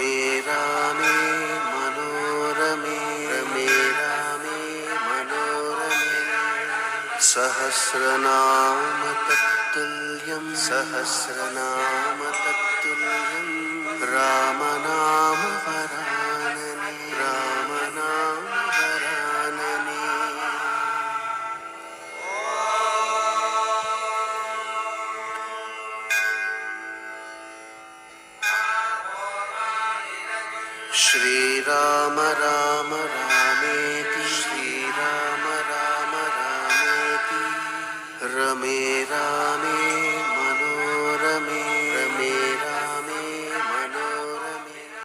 रमे रामे मनोरमे रमे रामे मनोरमे सहस्रनाम तत्तुल्यं सहस्रनाम तत्तुल्यं रामनाम वरानने रामनाम वरानने श्रीराम राम रामेति श्रीराम राम रामेति रमे रामे